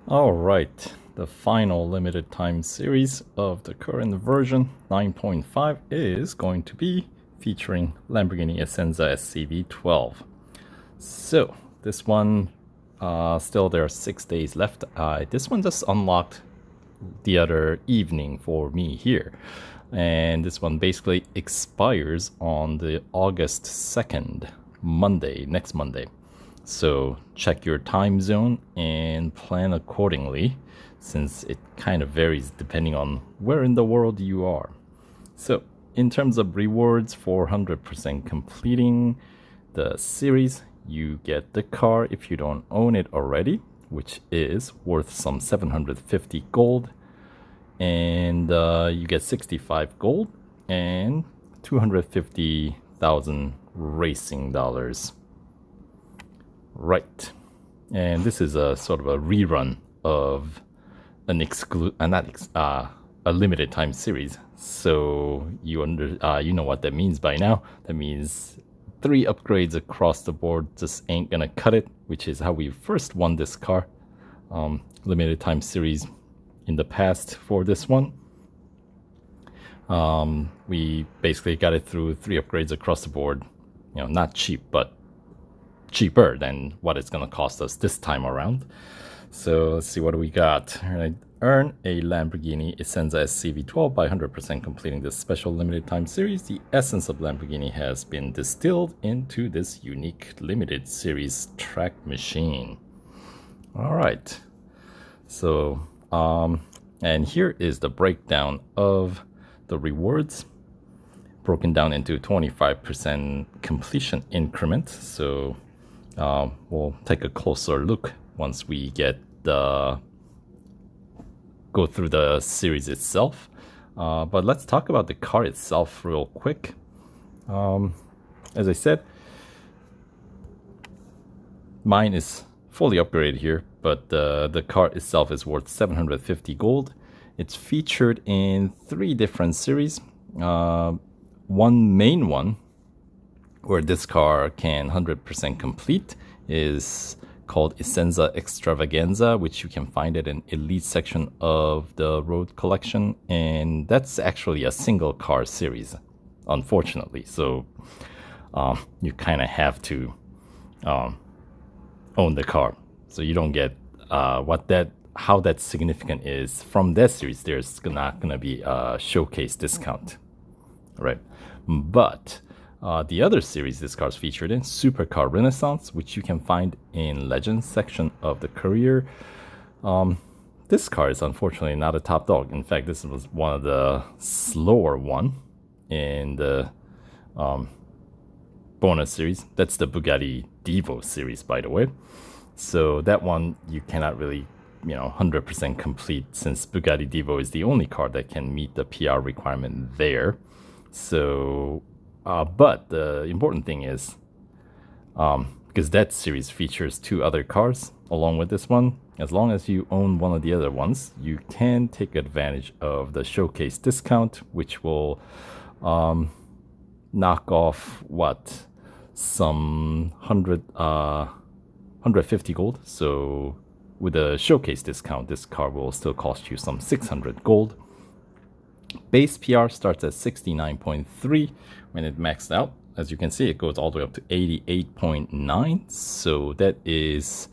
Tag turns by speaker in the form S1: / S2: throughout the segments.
S1: All right, the final limited time series of the current version 9.5 is going to be featuring Lamborghini Essenza SCV12. So this one, still there are 6 days left. This one just unlocked the other evening for me here, and this one basically expires on the August 2nd, Monday, next Monday. So check your time zone and plan accordingly, since it kind of varies depending on where in the world you are. So in terms of rewards for 100% completing the series, you get the car if you don't own it already, which is worth some 750 gold, and you get 65 gold and 250,000 racing dollars. Right, and this is a sort of a rerun of an a limited time series. So you know what that means by now. That means 3 upgrades across the board just ain't gonna cut it, which is how we first won this car. Limited time series in the past for this one. We basically got it through 3 upgrades across the board. You know, not cheap, but cheaper than what it's gonna cost us this time around. So let's see, what do we got? Earn a Lamborghini Essenza SCV12 by 100% completing this special limited time series. The essence of Lamborghini has been distilled into this unique limited series track machine. All right, so and here is the breakdown of the rewards, broken down into 25% completion increment. So we'll take a closer look once we go through the series itself. But let's talk about the car itself real quick. As I said, mine is fully upgraded here, but the car itself is worth 750 gold. It's featured in 3 different series. One main one, where this car can 100% complete, is called Essenza Extravaganza, which you can find it in Elite section of the Road Collection, and that's actually a single car series, unfortunately. So you kind of have to own the car, so you don't get how that's significant is from that series. There's not gonna be a showcase discount, right? But the other series this car is featured in, Supercar Renaissance, which you can find in Legends section of the Courier. This car is unfortunately not a top dog. In fact, this was one of the slower one in the bonus series. That's the Bugatti Divo series, by the way. So that one you cannot really 100% complete, since Bugatti Divo is the only car that can meet the PR requirement there. So but the important thing is, because that series features 2 other cars along with this one, as long as you own one of the other ones, you can take advantage of the showcase discount, which will knock off some 150 gold. So with a showcase discount, this car will still cost you some 600 gold. Base PR starts at 69.3 when it maxed out. As you can see, it goes all the way up to 88.9. So that is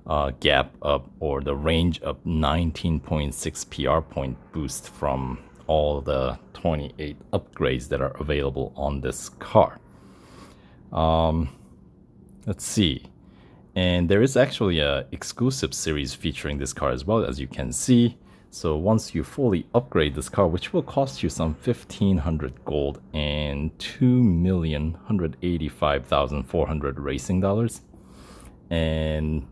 S1: a gap up, or the range of 19.6 PR point boost from all the 28 upgrades that are available on this car. Let's see. And there is actually a exclusive series featuring this car as well, as you can see. So once you fully upgrade this car, which will cost you some 1,500 gold and 2,185,400 racing dollars, and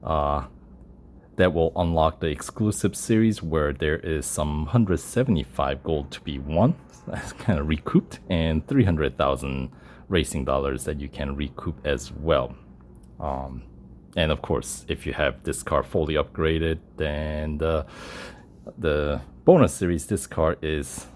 S1: that will unlock the exclusive series, where there is some 175 gold to be won, that's kind of recouped, and 300,000 racing dollars that you can recoup as well. And of course, if you have this car fully upgraded, then the bonus series, this car is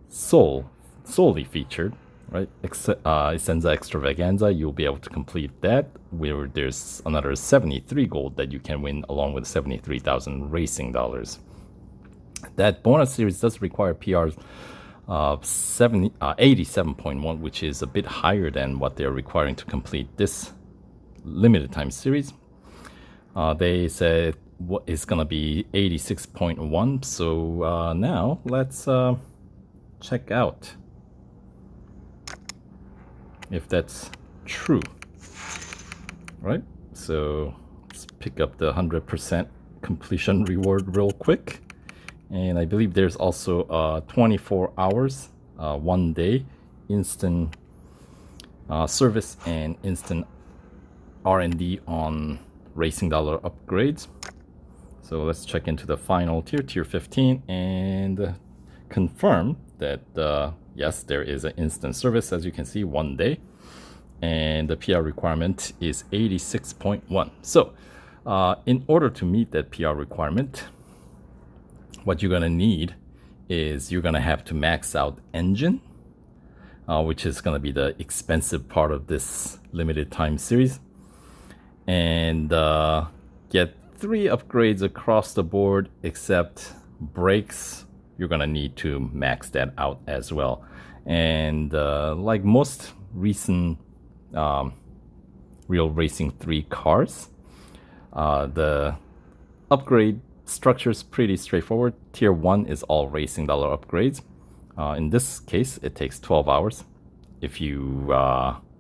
S1: solely featured. right? Essenza Extravaganza, you'll be able to complete that, where there's another 73 gold that you can win along with 73,000 racing dollars. That bonus series does require PRs of 87.1, which is a bit higher than what they're requiring to complete this limited time series. They said what is gonna be 86.1. So now let's check out if that's true. Right? So let's pick up the 100% completion reward real quick. And I believe there's also 24 hours, 1 day, instant service and instant R&D on racing dollar upgrades. So let's check into the final tier, tier 15, and confirm that yes, there is an instant service, as you can see, 1 day, and the PR requirement is 86.1. So in order to meet that PR requirement, what you're gonna need is you're gonna have to max out engine, which is gonna be the expensive part of this limited time series, and get 3 upgrades across the board, except brakes. You're gonna need to max that out as well. And like most recent Real Racing 3 cars, the upgrade structure is pretty straightforward. Tier 1 is all racing dollar upgrades. In this case, it takes 12 hours if you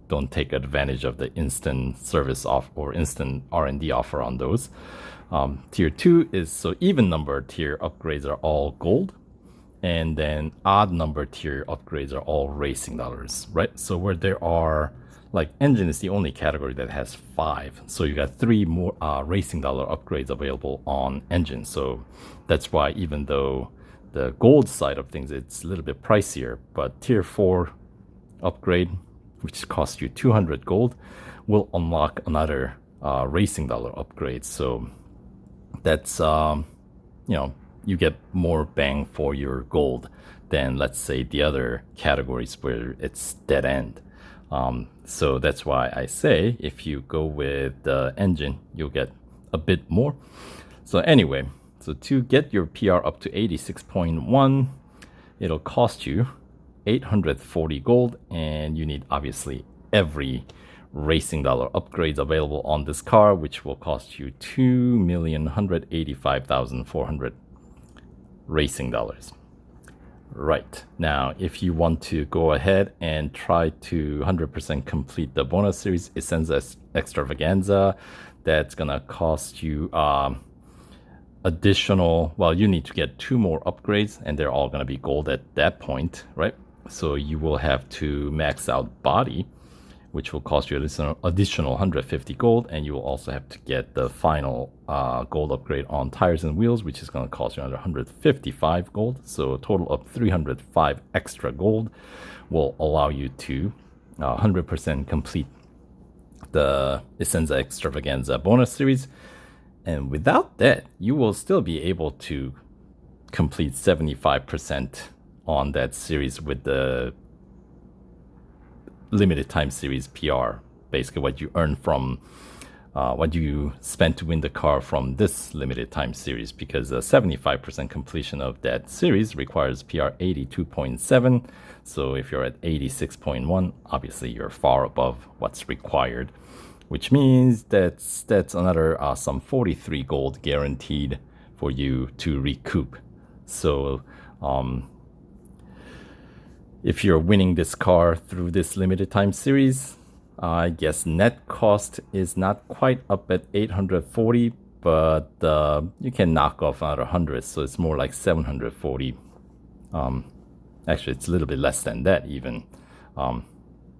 S1: don't take advantage of the instant service off or instant R&D offer on those. Tier 2 is, so even number tier upgrades are all gold, and then odd number tier upgrades are all racing dollars, right? So where there are, like, engine is the only category that has 5. So you got 3 more racing dollar upgrades available on engine. So that's why, even though the gold side of things, it's a little bit pricier, but tier 4 upgrade, which costs you 200 gold, will unlock another racing dollar upgrade. So that's, you know, you get more bang for your gold than, let's say, the other categories where it's dead end. So that's why I say if you go with the engine, you'll get a bit more. So anyway, so to get your PR up to 86.1, it'll cost you 840 gold, and you need obviously every racing dollar upgrades available on this car, which will cost you 2,185,400 racing dollars. Right, now if you want to go ahead and try to 100% complete the bonus series Essenza Extravaganza, that's gonna cost you additional, well, you need to get 2 more upgrades, and they're all gonna be gold at that point, right? So you will have to max out body, which will cost you additional 150 gold, and you will also have to get the final gold upgrade on tires and wheels, which is going to cost you another 155 gold. So a total of 305 extra gold will allow you to 100% complete the Essenza Extravaganza bonus series. And without that, you will still be able to complete 75% on that series with the limited time series PR, basically what you earn from what you spent to win the car from this limited time series, because 75% completion of that series requires PR 82.7. So if you're at 86.1, obviously you're far above what's required, which means that's another some 43 gold guaranteed for you to recoup. So if you're winning this car through this limited time series, I guess net cost is not quite up at 840, but you can knock off another 100, so it's more like 740. Actually, it's a little bit less than that even.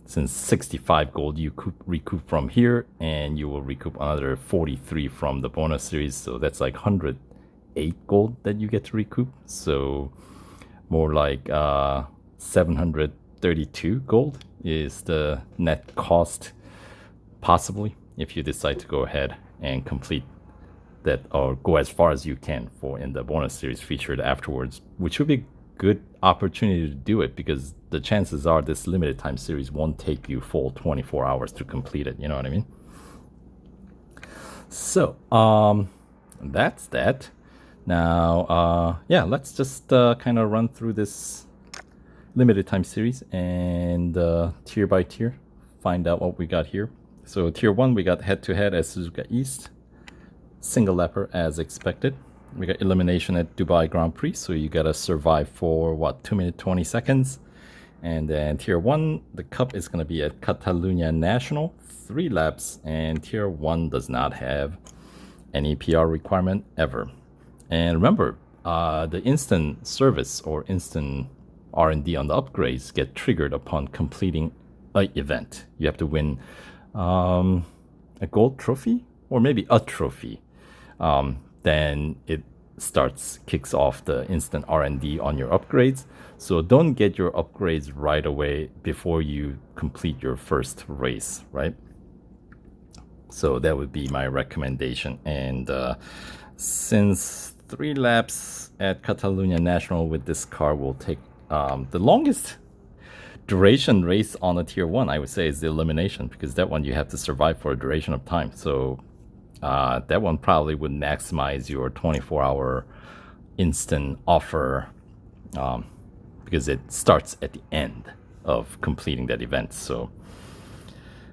S1: Since 65 gold you recoup from here, and you will recoup another 43 from the bonus series, so that's like 108 gold that you get to recoup. So more like 732 gold is the net cost, possibly, if you decide to go ahead and complete that, or go as far as you can for in the bonus series featured afterwards, which would be a good opportunity to do it, because the chances are this limited time series won't take you full 24 hours to complete it. You know what I mean? So, that's that. Now, yeah, let's just kind of run through this limited time series and tier by tier, find out what we got here. So tier 1, we got head-to-head at Suzuka East, single lapper as expected. We got elimination at Dubai Grand Prix, so you gotta survive for what, 2 minutes 20 seconds. And then tier 1, the cup is gonna be at Catalunya National, 3 laps, and tier 1 does not have any PR requirement ever. And remember, the instant service or instant R&D on the upgrades get triggered upon completing an event. You have to win a gold trophy or maybe a trophy. Then it kicks off the instant R&D on your upgrades. So don't get your upgrades right away before you complete your first race, right? So that would be my recommendation. And since 3 laps at Catalunya National with this car will take the longest duration race on a tier 1, I would say, is the elimination, because that one you have to survive for a duration of time. So that one probably would maximize your 24-hour instant offer because it starts at the end of completing that event. So,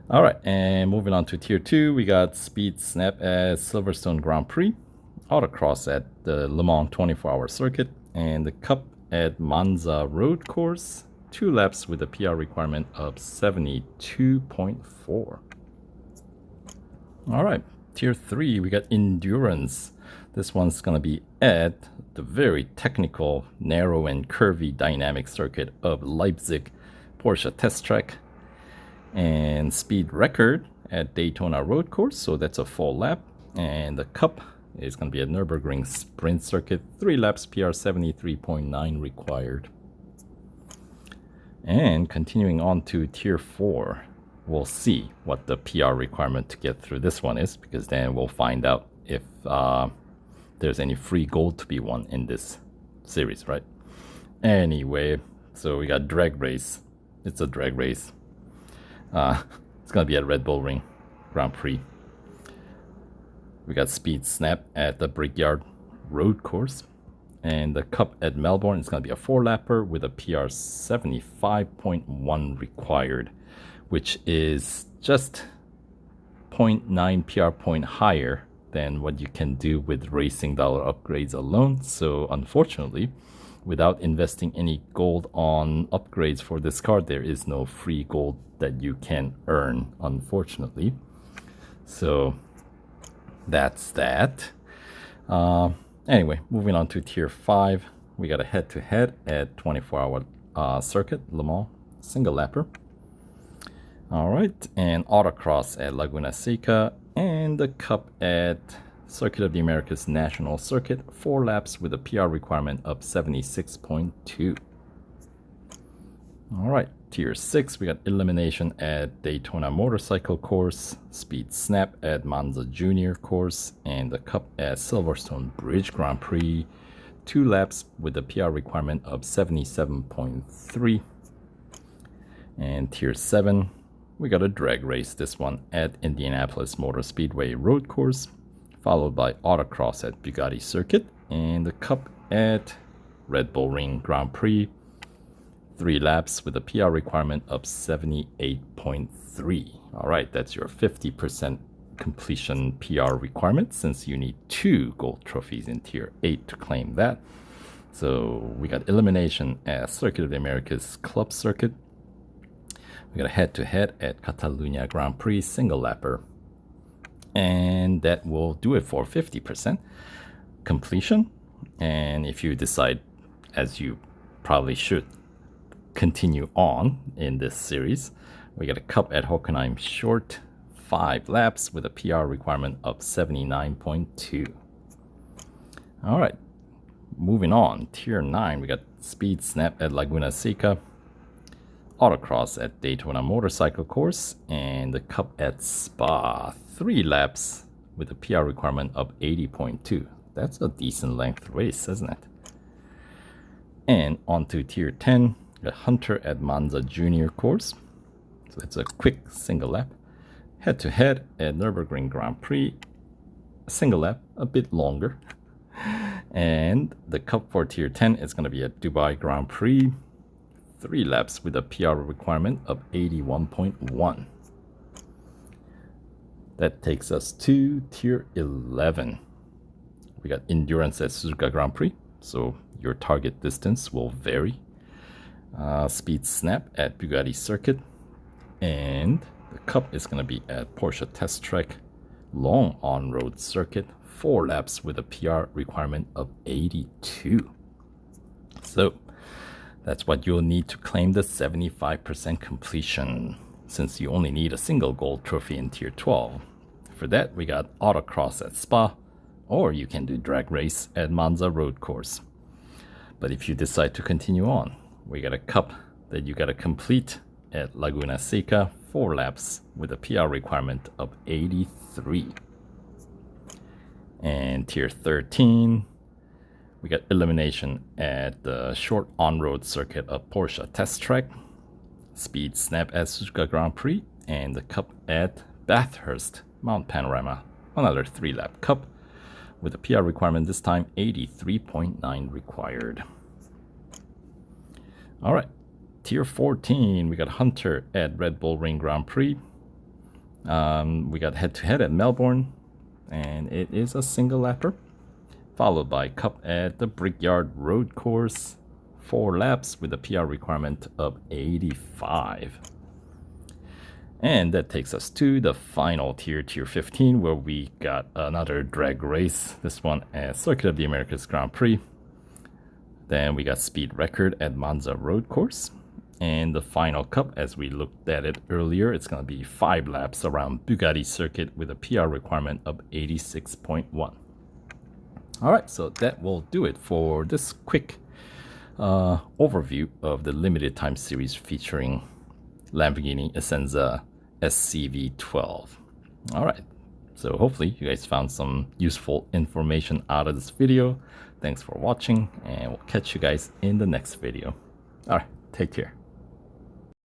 S1: all right, and moving on to tier 2, we got Speed Snap at Silverstone Grand Prix, Autocross at the Le Mans 24-hour circuit, and the Cup at Monza Road Course, 2 laps with a PR requirement of 72.4. All right, tier 3, we got Endurance. This one's going to be at the very technical, narrow and curvy dynamic circuit of Leipzig Porsche Test Track, and Speed Record at Daytona Road Course, so that's a full lap. And the Cup is going to be at Nürburgring Sprint Circuit, 3 laps, PR 73.9 required. And continuing on to tier 4, we'll see what the PR requirement to get through this one is, because then we'll find out if there's any free gold to be won in this series, right? Anyway, so we got drag race. It's a drag race. It's gonna be at Red Bull Ring Grand Prix. We got Speed Snap at the Brickyard Road Course, and the Cup at Melbourne is gonna be a 4-lapper with a PR 75.1 required, which is just 0.9 PR point higher than what you can do with racing dollar upgrades alone. So unfortunately, without investing any gold on upgrades for this car, there is no free gold that you can earn, unfortunately. So that's that. Anyway, moving on to tier 5, we got a head-to-head at 24-hour circuit, Le Mans, single lapper. All right, and Autocross at Laguna Seca, and the Cup at Circuit of the Americas National Circuit, 4 laps with a PR requirement of 76.2. All right, tier 6, we got elimination at Daytona Motorcycle Course, Speed Snap at Monza Junior Course, and the Cup at Silverstone Bridge Grand Prix, 2 laps with a PR requirement of 77.3. And tier 7, we got a drag race, this one at Indianapolis Motor Speedway Road Course, followed by Autocross at Bugatti Circuit, and the Cup at Red Bull Ring Grand Prix, 3 laps with a PR requirement of 78.3. All right, that's your 50% completion PR requirement, since you need 2 gold trophies in tier 8 to claim that. So we got elimination at Circuit of the Americas Club Circuit. We got a head-to-head at Catalunya Grand Prix single lapper. And that will do it for 50% completion. And if you decide, as you probably should, continue on in this series, we got a Cup at Hockenheim Short, 5 laps with a PR requirement of 79.2. All right, moving on, tier 9, we got Speed Snap at Laguna Seca, Autocross at Daytona Motorcycle Course, and the Cup at Spa, 3 laps with a PR requirement of 80.2. That's a decent length race, isn't it? And on to tier 10, We got Hunter at Monza Junior course. So it's a quick single lap. Head-to-head at Nürburgring Grand Prix. A single lap, a bit longer. And the Cup for Tier 10 is going to be at Dubai Grand Prix. 3 laps with a PR requirement of 81.1. That takes us to Tier 11. We got Endurance at Suzuka Grand Prix, so your target distance will vary. Speed Snap at Bugatti Circuit. And the Cup is going to be at Porsche Test Track, long on-road circuit, 4 laps with a PR requirement of 82. So that's what you'll need to claim the 75% completion, since you only need a single gold trophy in Tier 12. For that, we got Autocross at Spa, or you can do drag race at Monza Road Course. But if you decide to continue on, we got a Cup that you got to complete at Laguna Seca, 4 laps with a PR requirement of 83. And Tier 13, we got elimination at the short on-road circuit of Porsche Test Track, Speed Snap at Suzuka Grand Prix, and the Cup at Bathurst Mount Panorama, another 3-lap Cup with a PR requirement, this time 83.9 required. All right, Tier 14, we got Hunter at Red Bull Ring Grand Prix. We got head-to-head at Melbourne, and it is a single lapper, followed by Cup at the Brickyard Road Course, 4 laps with a PR requirement of 85. And that takes us to the final tier, Tier 15, where we got another drag race, this one at Circuit of the Americas Grand Prix. Then we got Speed Record at Monza Road Course. And the final Cup, as we looked at it earlier, it's going to be 5 laps around Bugatti Circuit with a PR requirement of 86.1. All right, so that will do it for this quick overview of the limited time series featuring Lamborghini Essenza SCV12. All right, so hopefully you guys found some useful information out of this video. Thanks for watching, and we'll catch you guys in the next video. All right, take care.